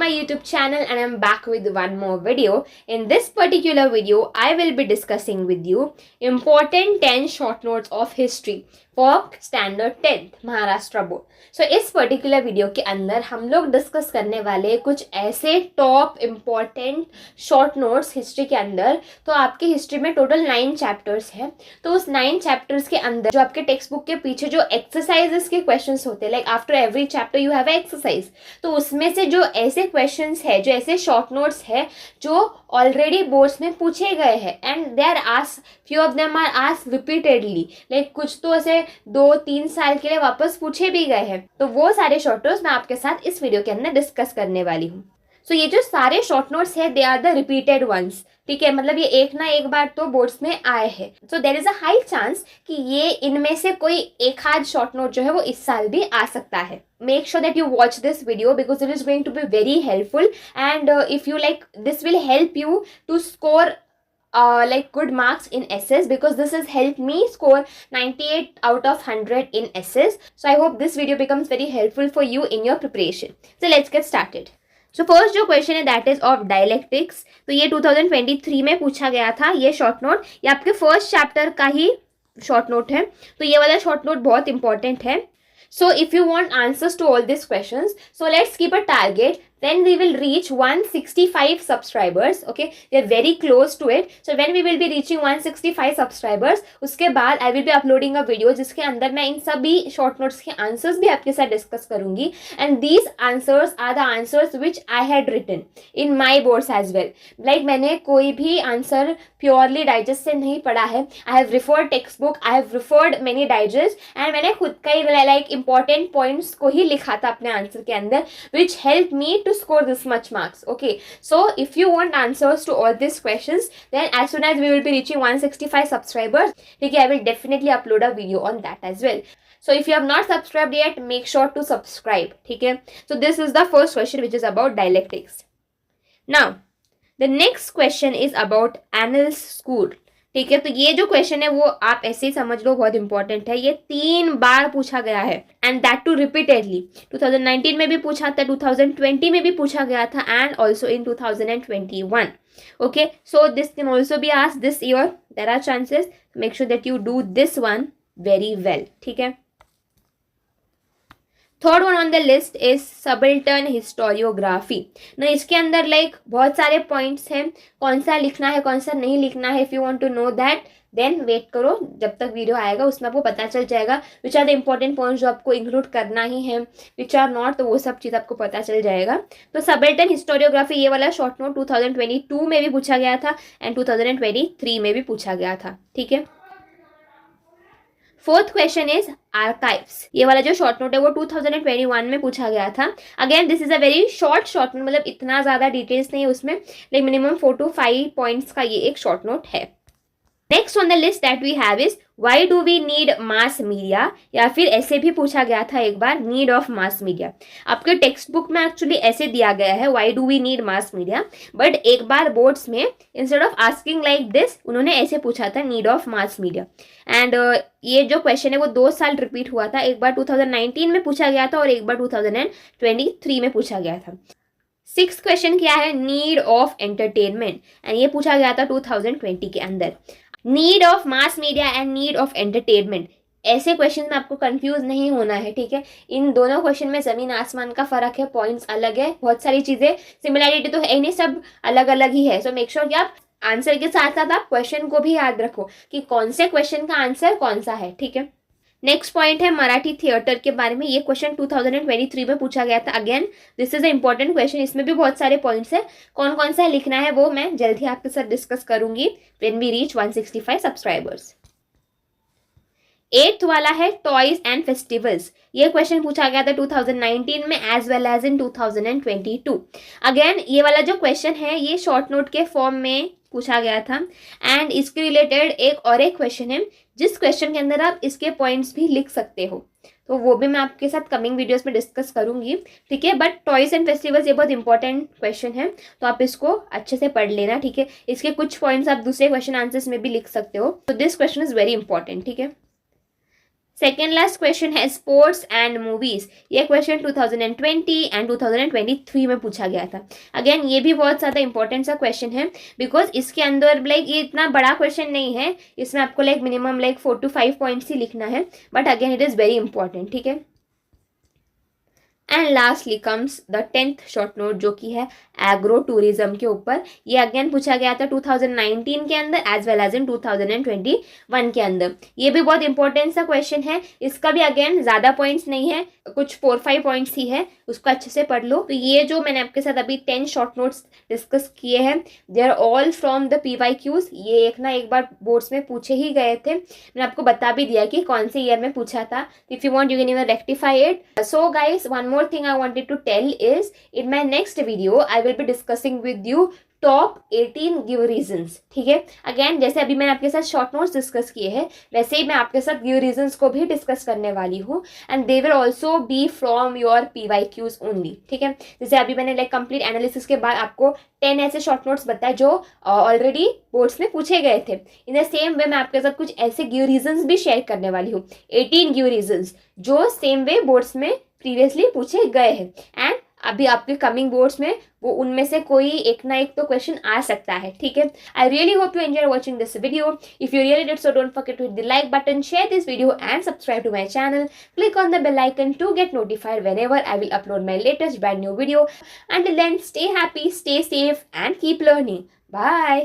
my YouTube channel and I'm back with one more video. In this particular video, I will be discussing with you important 10 short notes of history for standard 10th Maharashtra board. So इस particular video के अंदर हम लोग discuss करने वाले कुछ ऐसे top important short notes history के अंदर. तो आपके हिस्ट्री में टोटल 9 चैप्टर्स हैं. तो उस 9 चैप्टर्स के अंदर जो आपके टेक्स्ट बुक के पीछे जो एक्सरसाइजेस के क्वेश्चंस होते हैं, like after every chapter you have exercise, तो उसमें से जो ऐसे क्वेश्चंस है, जो ऐसे शॉर्ट नोट्स है जो ऑलरेडी बोर्ड्स में पूछे गए हैं and they are asked, few of them are asked repeatedly, like कुछ तो ऐसे 2-3 साल के लिए वापस पूछे भी गए हैं. तो वो सारे शॉर्ट नोट्स मैं आपके साथ इस वीडियो के अंदर डिस्कस करने वाली हूँ. सो ये जो सारे शॉर्ट नोट्स है they are the repeated ones. ठीक है, मतलब ये एक ना एक बार तो बोर्ड्स में आए हैं. So there is a high chance कि ये इनमें से कोई एक आध शॉर्ट नोट जो है वो इस साल भी आ सकता है. Make sure that you watch this video because it is going to be very helpful and if you like, this will help you to score like good marks in essays because this has helped me score 98 out of 100 in essays. So I hope this video becomes very helpful for you in your preparation. So let's get started. So first जो question है that is of dialectics. तो ये 2023 में पूछा गया था. ये short note ये आपके फर्स्ट चैप्टर का ही शॉर्ट नोट है. तो ये वाला शॉर्ट नोट बहुत इंपॉर्टेंट है. So if you want answers to all these questions, so let's keep a target. Then we will reach 165 subscribers. Okay, we are very close to it. So when we will be reaching 165 subscribers, उसके बाद I will be uploading a video जिसके अंदर मैं इन सभी short notes के answers भी आपके साथ discuss करूँगी. And these answers are the answers which I had written in my boards as well. Like मैंने कोई भी answer purely digest से नहीं पढ़ा है. I have referred textbook, I have referred many digests and मैंने खुद का ही like important points को ही लिखा था अपने answer के अंदर, which helped me to score this much marks. Okay, so if you want answers to all these questions, then as soon as we will be reaching 165 subscribers, okay, I will definitely upload a video on that as well. So if you have not subscribed yet, make sure to subscribe. Okay, so this is the first question which is about dialectics. Now the next question is about annals school. ठीक है, तो ये जो question है वो आप ऐसे ही समझ लो, बहुत इंपॉर्टेंट है. ये 3 बार पूछा गया है एंड दैट टू रिपीटेडली. 2019 में भी पूछा था, 2020 में भी पूछा गया था and also in 2021. Okay, so this can also be asked this year. There are chances. Make sure that you do this one very well. ठीक है. Third one on the list is subaltern historiography. ना इसके अंदर like बहुत सारे points हैं, कौन सा लिखना है कौन सा नहीं लिखना है. If you want to know that then wait करो जब तक वीडियो आएगा, उसमें आपको पता चल जाएगा which are the important points जो आपको इंक्लूड करना ही है, विच आर नॉट, तो वो सब चीज़ आपको पता चल जाएगा. तो सबल्टन हिस्टोरियोग्राफी ये वाला शॉर्ट नोट 2022 में भी पूछा गया था एंड 2023 में भी पूछा गया था. ठीक है. Fourth question is archives. ये वाला जो शॉर्ट नोट है वो 2021 में पूछा गया था. Again this is a very short note, मतलब इतना ज़्यादा डिटेल्स नहीं है उसमें, लाइक मिनिमम 4 to 5 पॉइंट्स का ये एक शॉर्ट नोट है. Next on the list that we have is why do we need mass media, या फिर ऐसे भी पूछा गया था एक बार, नीड ऑफ मास मीडिया. आपके टेक्स्ट बुक में एक्चुअली ऐसे दिया गया है why do we need mass media, but एक बार बोर्ड्स में instead of asking like this उन्होंने ऐसे पूछा था need of mass media. And ये जो क्वेश्चन है वो 2 साल रिपीट हुआ था. एक बार 2019 में पूछा गया था और एक बार 2023 में पूछा गया था. 6th क्वेश्चन क्या है, नीड ऑफ एंटरटेनमेंट, एंड ये पूछा गया था 2020 के अंदर. Need of mass media and need of entertainment, ऐसे क्वेश्चन में आपको कंफ्यूज नहीं होना है. ठीक है, इन दोनों क्वेश्चन में ज़मीन आसमान का फ़र्क है, पॉइंट्स अलग है, बहुत सारी चीज़ें सिमिलैरिटी तो है ही नहीं, सब अलग अलग ही है. सो मेक श्योर कि आप आंसर के साथ साथ आप क्वेश्चन को भी याद रखो कि कौन से क्वेश्चन का आंसर कौन सा है. ठीक है. नेक्स्ट पॉइंट है मराठी थिएटर के बारे में. ये क्वेश्चन 2023 में पूछा गया था. Again this is a important question. इसमें भी बहुत सारे पॉइंट्स है, कौन कौन सा लिखना है वो मैं जल्दी आपके साथ डिस्कस करूंगी when we reach 165 subscribers. 8th वाला है टॉयज एंड फेस्टिवल्स. ये क्वेश्चन पूछा गया था 2019 में as well as in 2022. Again ये वाला जो क्वेश्चन है ये शॉर्ट नोट के फॉर्म में पूछा गया था एंड इसके रिलेटेड एक और एक क्वेश्चन है जिस क्वेश्चन के अंदर आप इसके पॉइंट्स भी लिख सकते हो, तो वो भी मैं आपके साथ कमिंग वीडियोस में डिस्कस करूंगी. ठीक है, बट टॉयज एंड फेस्टिवल्स ये बहुत इंपॉर्टेंट क्वेश्चन है, तो आप इसको अच्छे से पढ़ लेना. ठीक है, इसके कुछ पॉइंट्स आप दूसरे क्वेश्चन आंसर्स में भी लिख सकते हो. तो this question is very important. ठीक है. सेकेंड लास्ट क्वेश्चन है स्पोर्ट्स एंड मूवीज। ये क्वेश्चन 2020 एंड 2023 में पूछा गया था। अगेन ये भी बहुत ज़्यादा इंपॉर्टेंट सा क्वेश्चन है, बिकॉज इसके अंदर लाइक ये इतना बड़ा क्वेश्चन नहीं है, इसमें आपको like minimum like 4 to 5 points ही लिखना है, but again it is very important, ठीक है। And lastly comes the 10th short note, जो कि है एग्रो टूरिज्म के ऊपर। ये अगेन पूछा गया था 2019 के अंदर एज वेल एज इन 2021 के अंदर। ये भी बहुत इंपॉर्टेंट सा क्वेश्चन है, इसका भी अगेन ज़्यादा पॉइंट्स नहीं है, कुछ 4-5 पॉइंट्स ही है, उसको अच्छे से पढ़ लो। तो ये जो मैंने आपके साथ अभी 10 शॉर्ट नोट्स डिस्कस किए हैं, they are all from the PYQs। ये एक ना एक बार बोर्ड्स में पूछे ही गए थे, मैंने आपको बता भी दिया कि कौन से ईयर में पूछा था। If you want you can even rectify it. So guys, one more thing I wanted to tell is, in my next video I will be discussing with you top 18 give reasons, ठीक है। Again जैसे अभी मैंने आपके साथ short notes discuss किए हैं, वैसे ही मैं आपके साथ गिव रीजंस को भी डिस्कस करने वाली हूँ, and they will also be from your PYQs only, ठीक है। जैसे अभी मैंने लाइक कंप्लीट एनालिसिस के बाद आपको 10 ऐसे शॉर्ट नोट्स बताए जो ऑलरेडी बोर्ड्स में पूछे गए थे। इन द सेम वे मैं आपके साथ कुछ ऐसे गिव रीजंस भी शेयर करने वाली हूँ, 18 गिव रीजंस जो सेम वे बोर्ड्स में प्रीवियसली पूछे गए हैं, एंड अभी आपके कमिंग बोर्ड्स में वो उनमें से कोई एक ना एक तो क्वेश्चन आ सकता है, ठीक है। I really hope you enjoy watching this video. If you really did so, don't forget to hit the like button, share this video and subscribe to my channel. Click on the bell icon to get notified whenever I will upload my latest brand new video. Until then, stay happy, stay safe and keep learning. Bye.